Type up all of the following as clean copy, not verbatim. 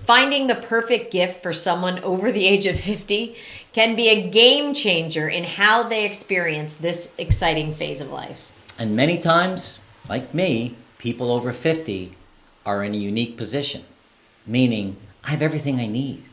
Finding the perfect gift for someone over the age of 50 can be a game changer in how they experience this exciting phase of life. And many times, like me, people over 50 are in a unique position, meaning I have everything I need.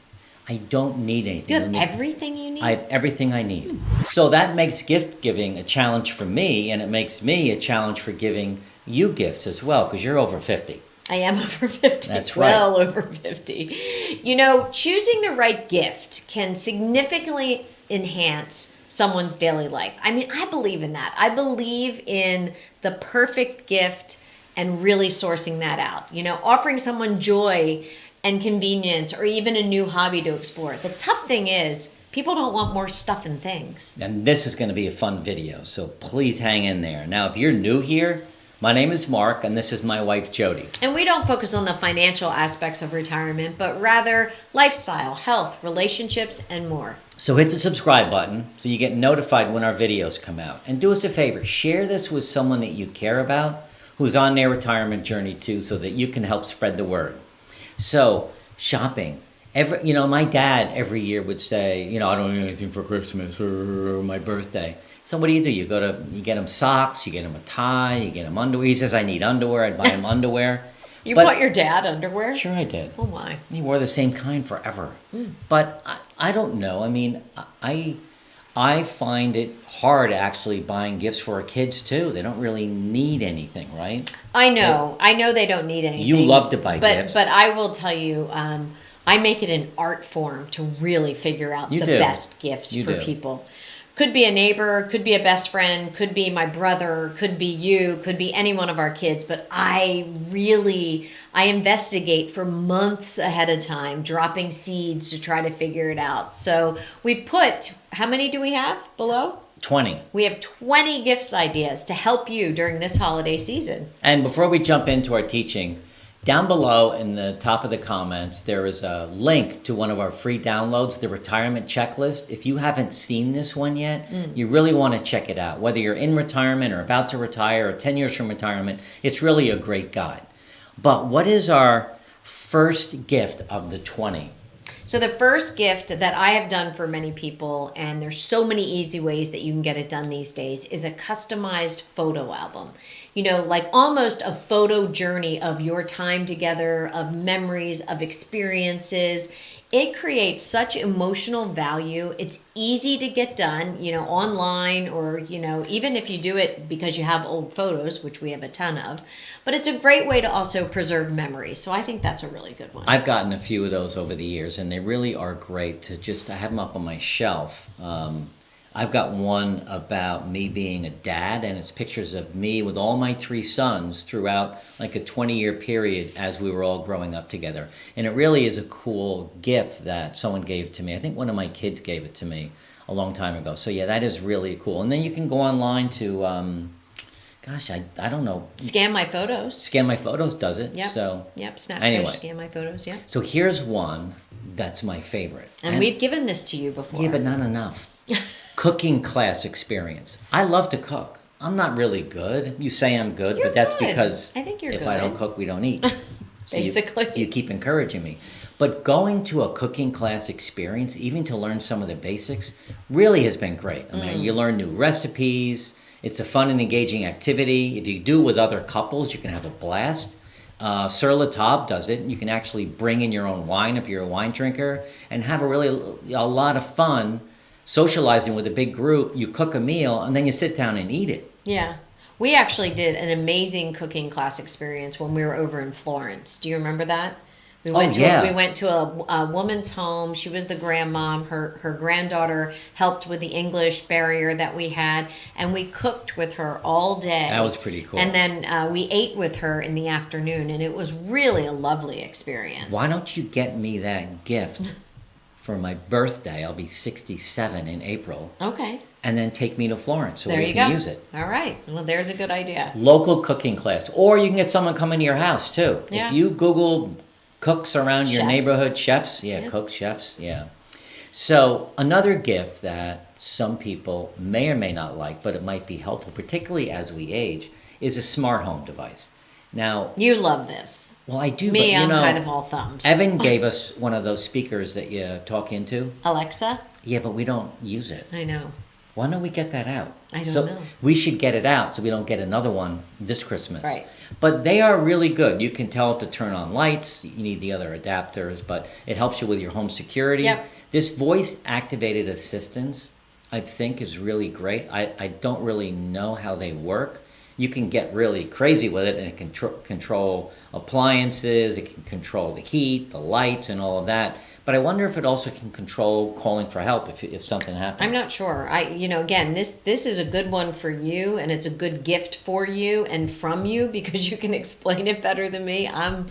I don't need anything. You have everything you need? I have everything I need. So that makes gift giving a challenge for me, and it makes me a challenge for giving you gifts as well, because you're over 50. I am over 50. That's right. Well over 50. You know, choosing the right gift can significantly enhance someone's daily life. I mean, I believe in that. I believe in the perfect gift and really sourcing that out. You know, offering someone joy and convenience or even a new hobby to explore. The tough thing is, people don't want more stuff and things. And this is going to be a fun video, so please hang in there. Now, if you're new here, my name is Mark, and this is my wife, Jody. And we don't focus on the financial aspects of retirement, but rather lifestyle, health, relationships, and more. So hit the subscribe button so you get notified when our videos come out. And do us a favor, share this with someone that you care about who's on their retirement journey too, so that you can help spread the word. So, shopping. My dad every year would say, I don't need anything for Christmas or my birthday. So what do? You get him socks, you get him a tie, you get him underwear. He says, I need underwear. I'd buy him underwear. You bought your dad underwear? Sure I did. Oh my. He wore the same kind forever. But I don't know. I mean, I find it hard actually buying gifts for our kids too. They don't really need anything, right? I know they don't need anything. You love to buy gifts. But I will tell you, I make it an art form to really figure out the best gifts for people. Could be a neighbor, could be a best friend, could be my brother, could be you, could be any one of our kids. But I investigate for months ahead of time, dropping seeds to try to figure it out. So we put, how many do we have below? 20. We have 20 gifts ideas to help you during this holiday season. And before we jump into our teaching, down below in the top of the comments, there is a link to one of our free downloads, the retirement checklist. If you haven't seen this one yet, you really want to check it out. Whether you're in retirement or about to retire or 10 years from retirement, it's really a great guide. But what is our first gift of the 20? So the first gift that I have done for many people, and there's so many easy ways that you can get it done these days, is a customized photo album. Like almost a photo journey of your time together, of memories, of experiences. It creates such emotional value. It's easy to get done, online or, even if you do it because you have old photos, which we have a ton of. But it's a great way to also preserve memories. So I think that's a really good one. I've gotten a few of those over the years, and they really are great to have them up on my shelf. I've got one about me being a dad, and it's pictures of me with all my 3 sons throughout like a 20-year period as we were all growing up together. And it really is a cool gift that someone gave to me. I think one of my kids gave it to me a long time ago. So yeah, that is really cool. And then you can go online to, I don't know. Scan My Photos. Scan My Photos does it. Yep. So Snapfish, anyway. Scan My Photos, yeah. So here's one that's my favorite. And we've given this to you before. Yeah, but not enough. Cooking class experience. I love to cook. I'm not really good. You say I'm good, You're but that's good. because I think you're if good. I don't cook, we don't eat. Basically. You keep encouraging me. But going to a cooking class experience, even to learn some of the basics, really has been great. I mean, you learn new recipes. It's a fun and engaging activity. If you do it with other couples, you can have a blast. Sur La Table does it. You can actually bring in your own wine if you're a wine drinker and have a lot of fun socializing with a big group. You cook a meal and then you sit down and eat it. Yeah. We actually did an amazing cooking class experience when we were over in Florence. Do you remember that? We went to a woman's home. She was the grandmom. Her granddaughter helped with the English barrier that we had, and we cooked with her all day. That was pretty cool. And then we ate with her in the afternoon, and it was really a lovely experience. Why don't you get me that gift for my birthday? I'll be 67 in April. Okay. And then take me to Florence so we can use it. All right. Well, there's a good idea. Local cooking class. Or you can get someone coming to your house, too. Yeah. If you Google cooks around your Chefs. neighborhood, chefs. Yeah, cooks, chefs. Yeah. So another gift that some people may or may not like, but it might be helpful, particularly as we age, is a smart home device. Now, You love this. Well, I do, Me, but I'm kind of all thumbs. Evan gave us one of those speakers that you talk into. Alexa? Yeah, but we don't use it. I know. Why don't we get that out? I don't know. We should get it out so we don't get another one this Christmas. Right. But they are really good. You can tell it to turn on lights. You need the other adapters, but it helps you with your home security. Yep. This voice-activated assistance, I think, is really great. I don't really know how they work. You can get really crazy with it, and it can control appliances, it can control the heat, the lights, and all of that. But I wonder if it also can control calling for help if something happens. I'm not sure. Again, this is a good one for you, and it's a good gift for you and from you because you can explain it better than me. I'm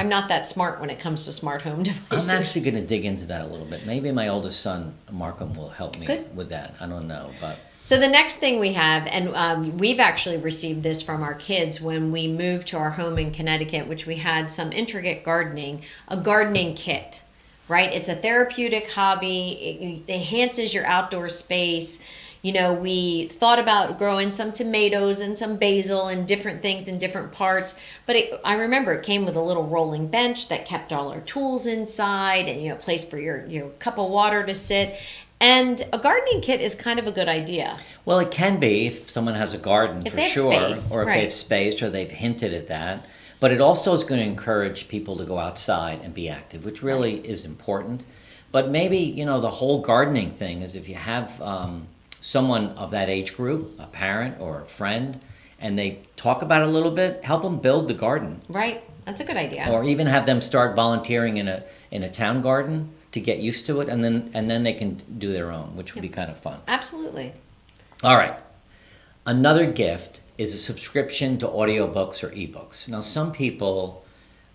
not that smart when it comes to smart home devices. I'm actually going to dig into that a little bit. Maybe my oldest son, Markham, will help me with that. I don't know, but... So the next thing we have, and we've actually received this from our kids when we moved to our home in Connecticut, which we had some intricate gardening, a gardening kit, right? It's a therapeutic hobby. It enhances your outdoor space. We thought about growing some tomatoes and some basil and different things in different parts. But I remember it came with a little rolling bench that kept all our tools inside and, a place for your cup of water to sit. And a gardening kit is kind of a good idea. Well, it can be if someone has a garden, if for they have sure. Space, or if they have space, or they've hinted at that. But it also is going to encourage people to go outside and be active, which really is important. But maybe, the whole gardening thing is if you have someone of that age group, a parent or a friend, and they talk about it a little bit, help them build the garden. Right. That's a good idea. Or even have them start volunteering in a town garden to get used to it, and then they can do their own, which would be kind of fun. Absolutely. All right. Another gift is a subscription to audiobooks or ebooks. Now, some people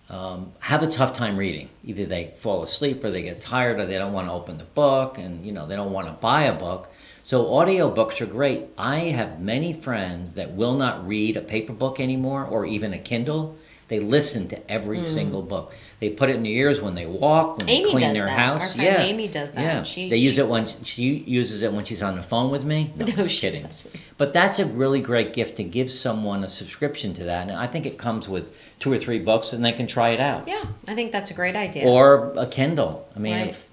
have a tough time reading. Either they fall asleep or they get tired or they don't want to open the book and, they don't want to buy a book. So audiobooks are great. I have many friends that will not read a paper book anymore or even a Kindle. They listen to every single book. They put it in their ears when they walk, when they clean their house. Our friend Amy does that. Yeah. She uses it when she's on the phone with me. No, just kidding. Doesn't. But that's a really great gift to give someone a subscription to that. And I think it comes with 2 or 3 books and they can try it out. Yeah, I think that's a great idea. Or a Kindle. I mean, right. if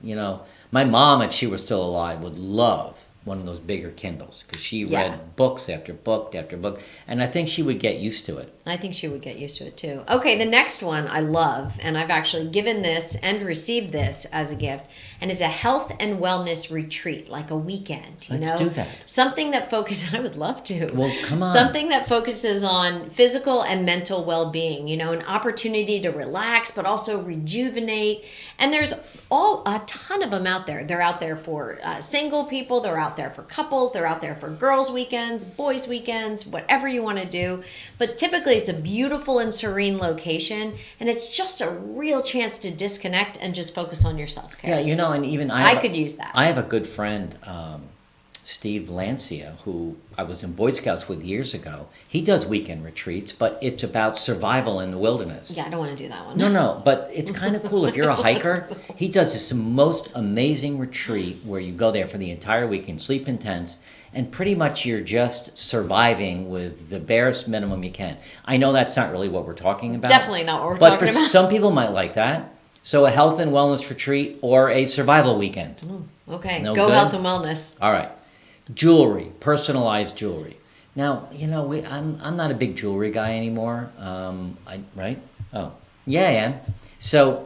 my mom, if she were still alive, would love one of those bigger Kindles because she read books after book after book, and I think she would get used to it. I think she would get used to it too. Okay, the next one I love, and I've actually given this and received this as a gift, and it's a health and wellness retreat, like a weekend. Let's do that. Something that focuses. I would love to. Well, come on. Something that focuses on physical and mental well-being. An opportunity to relax, but also rejuvenate. And there's a ton of them out there. They're out there for single people. They're out there for couples. They're out there for girls' weekends, boys' weekends, whatever you want to do. But typically, it's a beautiful and serene location, and it's just a real chance to disconnect and just focus on your self-care. Yeah, and even I could use that. I have a good friend, Steve Lancia, who I was in Boy Scouts with years ago. He does weekend retreats, but it's about survival in the wilderness. Yeah, I don't want to do that one. No, but it's kind of cool. If you're a hiker, he does this most amazing retreat where you go there for the entire weekend, sleep in tents, and pretty much you're just surviving with the barest minimum you can. I know that's not really what we're talking about. Definitely not what we're talking about. But for some people might like that. So a health and wellness retreat or a survival weekend. Okay, no go good? health and wellness. All right. Jewelry, personalized jewelry. Now, I'm not a big jewelry guy anymore. Right? Oh, yeah, I am. So,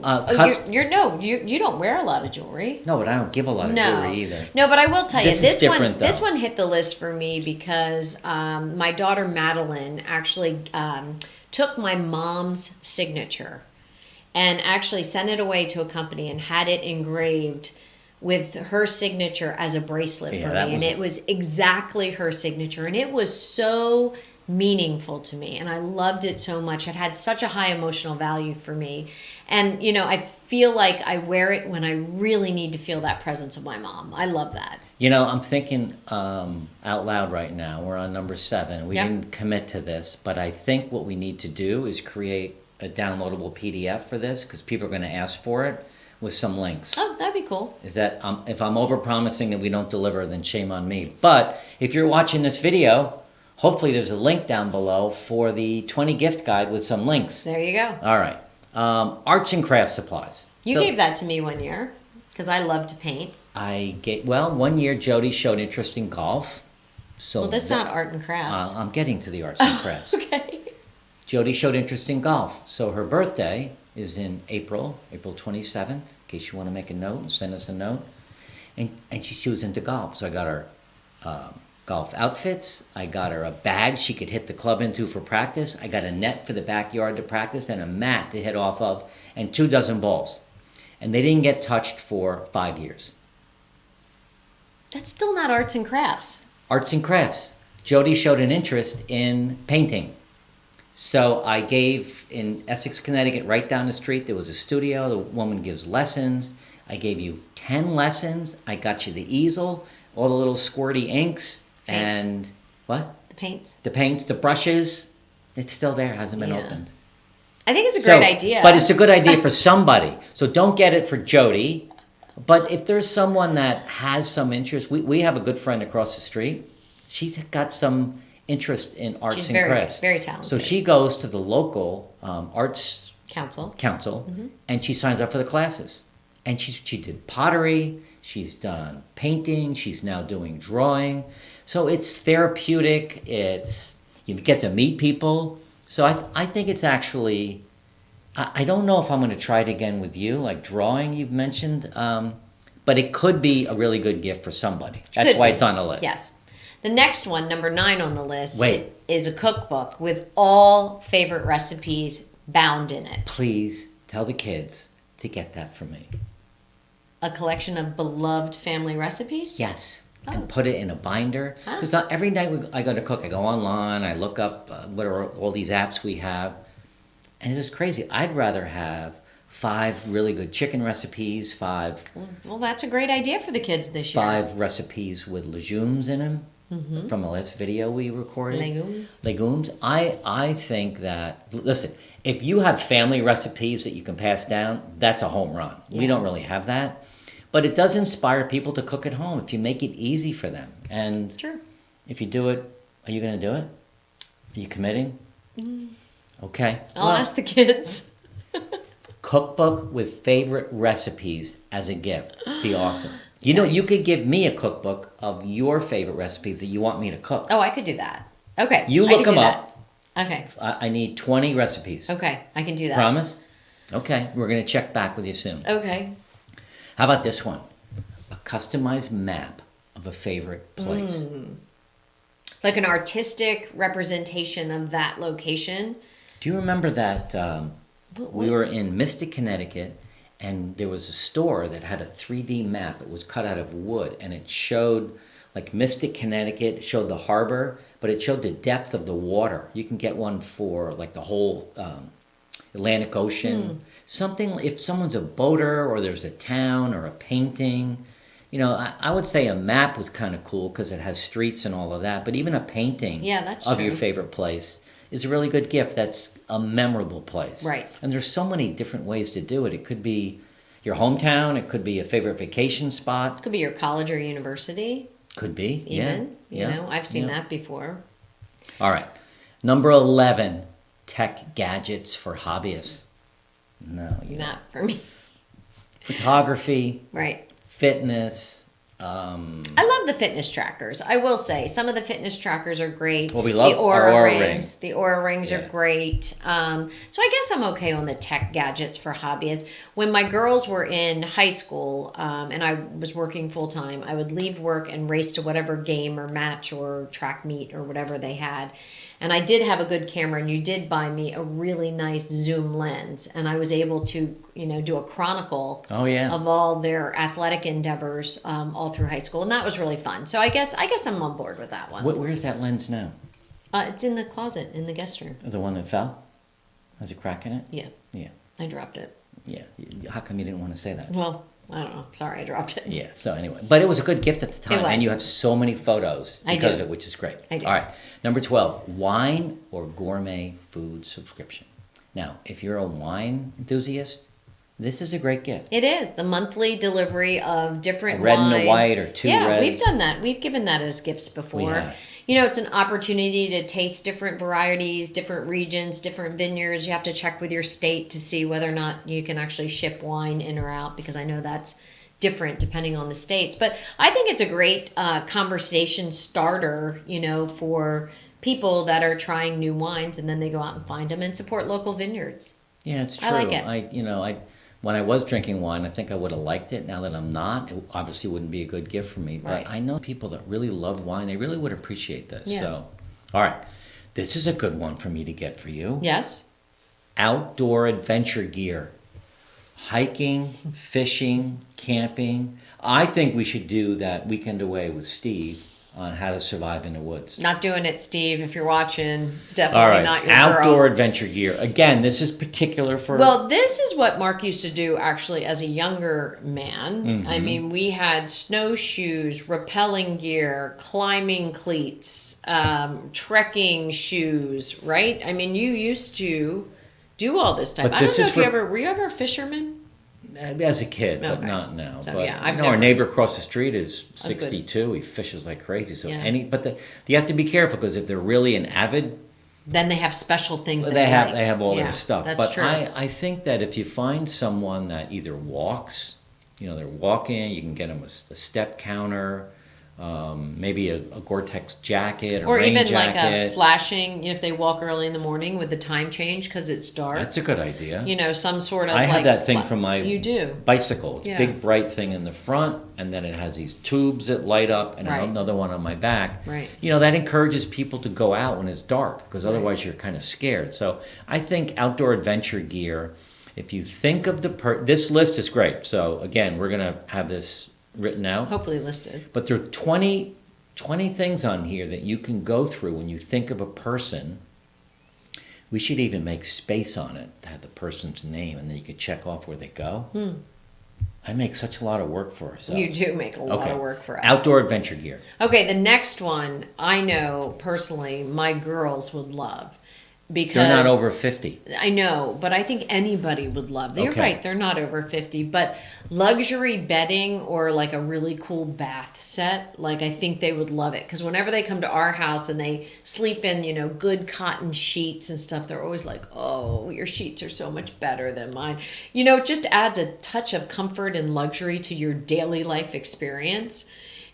you don't wear a lot of jewelry. No, but I don't give a lot of jewelry either. No, but I will tell you, this one hit the list for me because my daughter Madeline actually took my mom's signature and actually sent it away to a company and had it engraved with her signature as a bracelet for me. And it was exactly her signature. And it was so meaningful to me. And I loved it so much. It had such a high emotional value for me. And, I feel like I wear it when I really need to feel that presence of my mom. I love that. I'm thinking out loud right now. We're on number 7. We didn't commit to this, but I think what we need to do is create a downloadable PDF for this because people are going to ask for it with some links. Oh, that'd be cool. Is that if I'm over-promising that we don't deliver, then shame on me. But if you're watching this video, hopefully there's a link down below for the 20 gift guide with some links. There you go. All right. Arts and craft supplies. You So gave that to me one year because I love to paint. one year Jody showed interest in golf. So Well, that's not art and crafts. I'm getting to the arts and crafts. Okay. Jody showed interest in golf. So her birthday is in April 27th, in case you want to make a note, send us a note. And she was into golf. So I got her golf outfits. I got her a bag she could hit the club into for practice. I got a net for the backyard to practice and a mat to hit off of and 2 dozen balls. And they didn't get touched for 5 years. That's still not arts and crafts. Arts and crafts. Jody showed an interest in painting. So I gave, in Essex, Connecticut, right down the street, there was a studio. The woman gives lessons. I gave you 10 lessons. I got you the easel, all the little squirty inks, and what? The paints. The paints, the brushes. It's still there, hasn't been opened. I think it's a great idea. But it's a good idea for somebody. So don't get it for Jody. But if there's someone that has some interest, we have a good friend across the street. She's got some interest in arts She's and very, crafts. very talented. So she goes to the local arts Council. and she signs up for the classes. And she did pottery, she's done painting, she's now doing drawing. So it's therapeutic, you get to meet people. So I think it's actually, I don't know if I'm going to try it again with you, like drawing you've mentioned, but it could be a really good gift for somebody. That's why it's on the list. Yes. The next one, number 9 on the list, Wait. is a cookbook with all favorite recipes bound in it. Please tell the kids to get that for me. A collection of beloved family recipes? Yes. Oh. And put it in a binder. Because every night I go to cook, I go online, I look up what are all these apps we have. And it's just crazy. I'd rather have 5 really good chicken recipes, 5 Well, that's a great idea for the kids this year. 5 recipes with legumes in them from the last video we recorded. Legumes. I think that, listen, if you have family recipes that you can pass down, that's a home run. Yeah. We don't really have that. But it does inspire people to cook at home if you make it easy for them. And Sure. if you do it, are you going to do it? Are you committing? Okay. I'll ask the kids. Cookbook with favorite recipes as a gift. Be awesome. You know, you could give me a cookbook of your favorite recipes that you want me to cook. Oh, I could do that. Okay. You I look could them do up. that. Okay. I need 20 recipes. Okay. I can do that. Promise? Okay. We're going to check back with you soon. Okay. How about this one? A customized map of a favorite place. Like an artistic representation of that location. Do you remember that we were in Mystic, Connecticut, and there was a store that had a 3D map. It was cut out of wood, and it showed, like, Mystic, Connecticut, it showed the harbor, but it showed the depth of the water. You can get one for, like, the whole Atlantic Ocean. Something, if someone's a boater or there's a town or a painting, you know, I would say a map was kind of cool because it has streets and all of that, but even a painting of your favorite place is a really good gift. That's a memorable place. Right. And there's so many different ways to do it. It could be your hometown. It could be a favorite vacation spot. It could be your college or university. Could be, Even. yeah. You know, I've seen that before. All right. Number 11, tech gadgets for hobbyists. No. Not for me. Photography. Right. Fitness. I love the fitness trackers. I will say some of the fitness trackers are great. Well, we love the our Aura rings. rings. The Aura rings Yeah. are great. So I guess I'm okay on the tech gadgets for hobbyists. When my girls were in high school and I was working full time, I would leave work and race to whatever game or match or track meet or whatever they had. And I did have a good camera, and you did buy me a really nice zoom lens, and I was able to, you know, do a chronicle of all their athletic endeavors all through high school, and that was really fun. So I guess I'm on board with that one. Where's that lens now? It's in the closet in the guest room. The one that fell? Has a crack in it? Yeah, Yeah. I dropped it. Yeah. How come you didn't want to say that? Well, I don't know. Sorry, I dropped it. Yeah. So anyway, but it was a good gift at the time, It was. and you have so many photos I because do. of it, which is great. I do. All right. Number 12, wine or gourmet food subscription. Now, if you're a wine enthusiast, this is a great gift. It is the monthly delivery of different A red wines. and a white or two yeah, reds. we've done that. We've given that as gifts before. We have. it's an opportunity to taste different varieties, different regions, different vineyards. You have to check with your state to see whether or not you can actually ship wine in or out, because I know that's different depending on the states. But I think it's a great conversation starter, for people that are trying new wines, and then they go out and find them and support local vineyards. Yeah, it's true. I like it. When I was drinking wine, I think I would have liked it. Now that I'm not, it obviously wouldn't be a good gift for me. But Right. I know people that really love wine. They really would appreciate this. Yeah. So, all right. This is a good one for me to get for you. Yes. Outdoor adventure gear. Hiking, fishing, camping. I think we should do that weekend away with Steve on how to survive in the woods. Not doing it, Steve. If you're watching, All definitely right. not your Outdoor girl. adventure gear. Again, this is particular for... Well, this is what Mark used to do actually as a younger man. Mm-hmm. I mean, we had snowshoes, rappelling gear, climbing cleats, trekking shoes, right? I mean, you used to do all this stuff. But I this don't know is if you for- ever, were you ever a fisherman? As a kid, but Okay. not now. So, but yeah, I've our never- neighbor across the street is good. 62. He fishes like crazy. So Yeah. you have to be careful, because if they're really an avid, Then they have special things that they have like. all Yeah, their stuff. That's But true. I think that if you find someone that either walks, they're walking, you can get them a step counter, maybe a Gore-Tex jacket, or rain even jacket. like a flashing, if they walk early in the morning with the time change because it's dark. That's a good idea. Some sort of I have like that thing from my You do. bicycle. It's Yeah. big bright thing in the front, and then it has these tubes that light up, and Right. another one on my back. Right. That encourages people to go out when it's dark, because otherwise you're kind of scared. So I think outdoor adventure gear, if you think of this list is great. So again, we're going to have this written out. Hopefully listed. But there are 20 things on here that you can go through when you think of a person. We should even make space on it to have the person's name, and then you could check off where they go. I make such a lot of work for ourselves. You do make a lot of work for us. Outdoor adventure gear. Okay, the next one I know personally my girls would love, because They're not over 50. I know, but I think anybody would love. You're Okay. right, they're not over 50, but luxury bedding or like a really cool bath set, like I think they would love it, because whenever they come to our house and they sleep in, good cotton sheets and stuff, they're always like, "Oh, your sheets are so much better than mine." It just adds a touch of comfort and luxury to your daily life experience.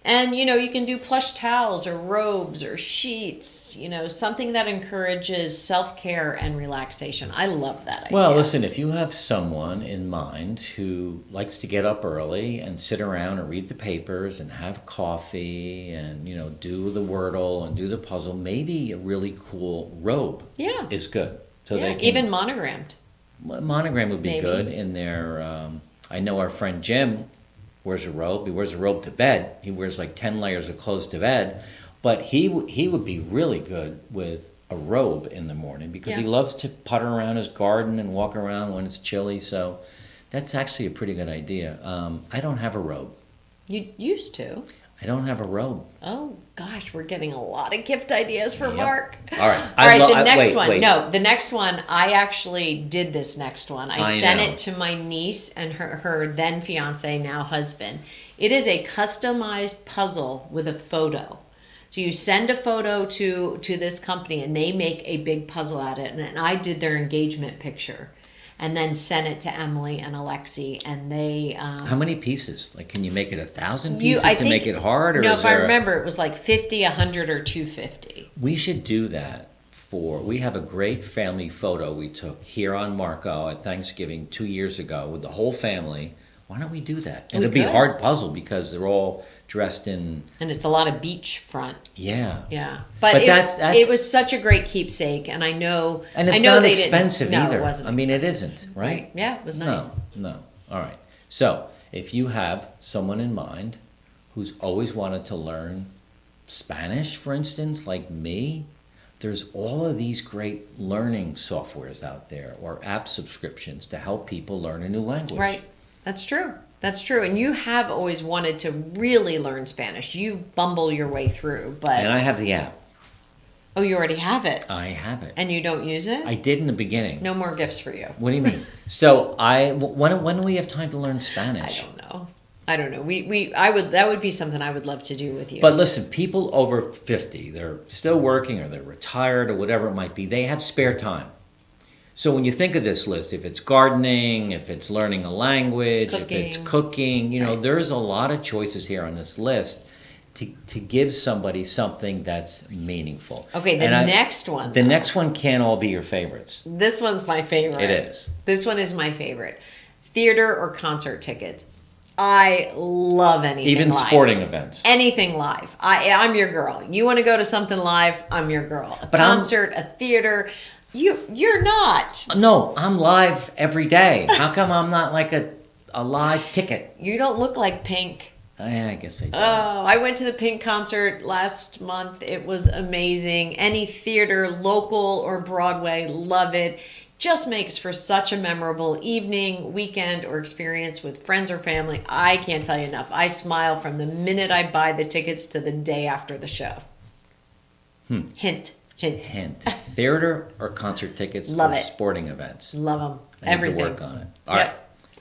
And, you can do plush towels or robes or sheets, something that encourages self-care and relaxation. I love that idea. Well, listen, if you have someone in mind who likes to get up early and sit around and read the papers and have coffee and, do the Wordle and do the puzzle, maybe a really cool robe Yeah. is good. So Yeah, they can, even monogrammed. monogram would be Maybe. good in their, I know our friend Jim wears a robe. He wears a robe to bed. He wears like 10 layers of clothes to bed. But he would be really good with a robe in the morning, because he Yeah. loves to putter around his garden and walk around when it's chilly. So that's actually a pretty good idea. I don't have a robe. You used to. I don't have a robe. Oh, gosh, we're getting a lot of gift ideas for Yep. Mark. All right. All right, the wait, next one. wait. No, the next one, I actually did this next one. I sent know. it to my niece and her then fiance, now husband. It is a customized puzzle with a photo. So you send a photo to this company and they make a big puzzle out of it. And I did their engagement picture and then sent it to Emily and Alexi, and they... How many pieces? Like, can you make it 1,000 You- pieces I to think- make it hard? Or no, is if I there remember, it was like 50, 100, or 250. We should do that. We have a great family photo we took here on Marco at Thanksgiving 2 years ago with the whole family. Why don't we do that? And We it'd be a could. hard puzzle because they're all dressed in, And it's a lot of beachfront. yeah. Yeah, But but, that's- it was such a great keepsake, and I know, And it's I know not they expensive didn't, either. No, it wasn't. I mean, it expensive. isn't, right? Yeah, it was nice. No. All right. So if you have someone in mind who's always wanted to learn Spanish, for instance, like me, there's all of these great learning softwares out there or app subscriptions to help people learn a new language. Right, that's true. That's true. And you have always wanted to really learn Spanish. You bumble your way through, but And I have the app. oh, you already have it, I have it. and you don't use it. I did in the beginning. No more gifts for you. What do you mean? So when do we have time to learn I Spanish? don't know. I don't know. That would be something I would love to do with you. But listen, people over 50, they're still working or they're retired or whatever it might be, they have spare time. So when you think of this list, if it's gardening, if it's learning a language, if it's cooking, there's a lot of choices here on this list to give somebody something that's meaningful. Okay, next one. The next one can't all be your favorites. This one's my favorite. It is. This one is my favorite. Theater or concert tickets. I love anything even live. Sporting events. Anything live. I'm your girl. You want to go to something live, I'm your girl. A concert, a theater. You're not. No, I'm live every day. How come I'm not like a live ticket? You don't look like Pink. I guess I do. Oh, I went to the Pink concert last month. It was amazing. Any theater, local or Broadway, love it. Just makes for such a memorable evening, weekend, or experience with friends or family. I can't tell you enough. I smile from the minute I buy the tickets to the day after the show. Hint. Theater or concert tickets Love or it. sporting events? Love them. I need Everything. to work on it. All right.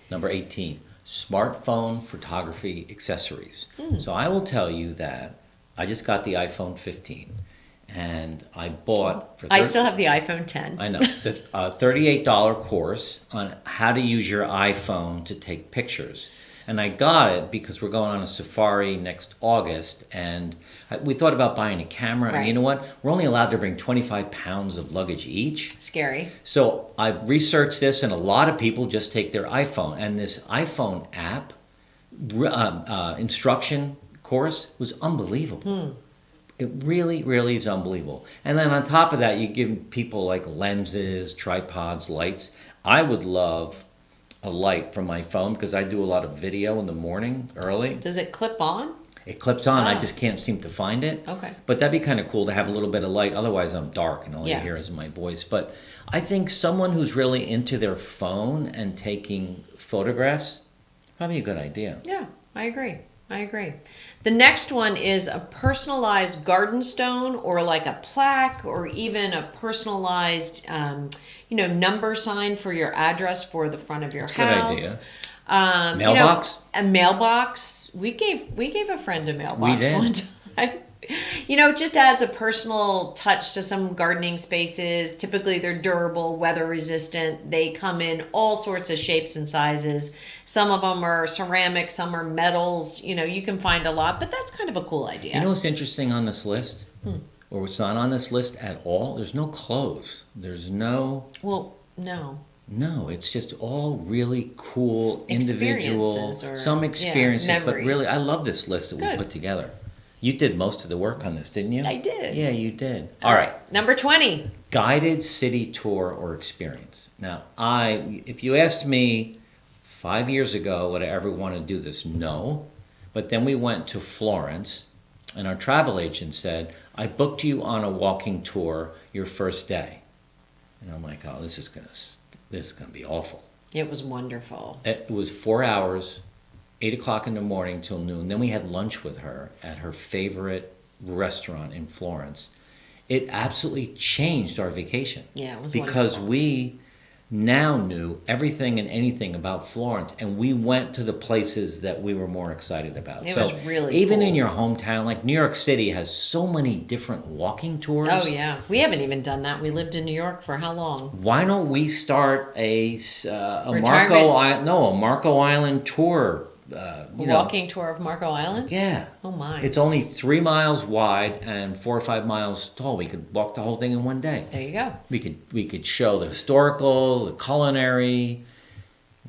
Number 18, smartphone photography accessories. So I will tell you that I just got the iPhone 15. And I bought... I still have the iPhone 10. I know. The $38 course on how to use your iPhone to take pictures. And I got it because we're going on a safari next August. And we thought about buying a camera. Right. And you know what? We're only allowed to bring 25 pounds of luggage each. Scary. So I researched this, and a lot of people just take their iPhone. And this iPhone app instruction course was unbelievable. It really, really is unbelievable. And then on top of that, you give people like lenses, tripods, lights. I would love a light from my phone because I do a lot of video in the morning early. Does it clip on? It clips on. I just can't seem to find it. Okay. But that'd be kind of cool to have a little bit of light. Otherwise, I'm dark and all you hear is my voice. But I think someone who's really into their phone and taking photographs, probably a good idea. Yeah, I agree. The next one is a personalized garden stone or like a plaque or even a personalized, number sign for your address for the front of your house. Good idea. Mailbox? A mailbox. We gave a friend a mailbox one time. It just adds a personal touch to some gardening spaces. Typically, they're durable, weather resistant. They come in all sorts of shapes and sizes. Some of them are ceramic, some are metals. You can find a lot, but that's kind of a cool idea. You know what's interesting on this list? Or what's not on this list at all? There's no clothes. There's no... Well, no. No, it's just all really cool, individual... Some experiences, but really, I love this list that we put together. You did most of the work on this, didn't you? I did. Yeah, you did. All right. Number 20. Guided city tour or experience. Now, if you asked me 5 years ago would I ever want to do this, no. But then we went to Florence, and our travel agent said, I booked you on a walking tour your first day. And I'm like, oh, this is gonna be awful. It was wonderful. It was 4 hours. 8 o'clock in the morning till noon. Then we had lunch with her at her favorite restaurant in Florence. It absolutely changed our vacation. Yeah, it was because wonderful. We now knew everything and anything about Florence, and we went to the places that we were more excited about. It was really even cool. in your hometown, like New York City has so many different walking tours. Oh, yeah. We haven't even done that. We lived in New York for how long? Why don't we start a Marco Island tour? Walking tour of Marco Island? Yeah. Oh, my. It's only 3 miles wide and 4 or 5 miles tall. We could walk the whole thing in one day. There you go. We could show the historical, the culinary.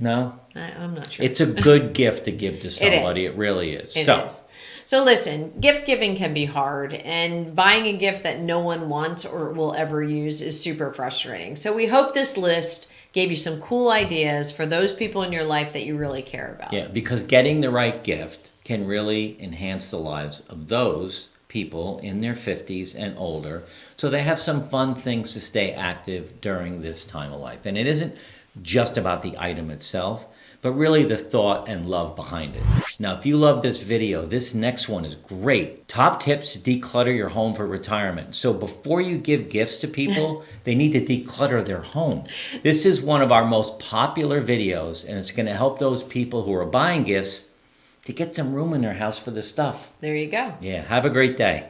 No? I'm not sure. It's a good gift to give to somebody. It really is. It is. So listen, gift giving can be hard, and buying a gift that no one wants or will ever use is super frustrating. So we hope this list gave you some cool ideas for those people in your life that you really care about. Yeah, because getting the right gift can really enhance the lives of those people in their 50s and older, so they have some fun things to stay active during this time of life. And it isn't just about the item itself, but really the thought and love behind it. Now, if you love this video, this next one is great. Top tips to declutter your home for retirement. So before you give gifts to people, they need to declutter their home. This is one of our most popular videos, and it's gonna help those people who are buying gifts to get some room in their house for the stuff. There you go. Yeah, have a great day.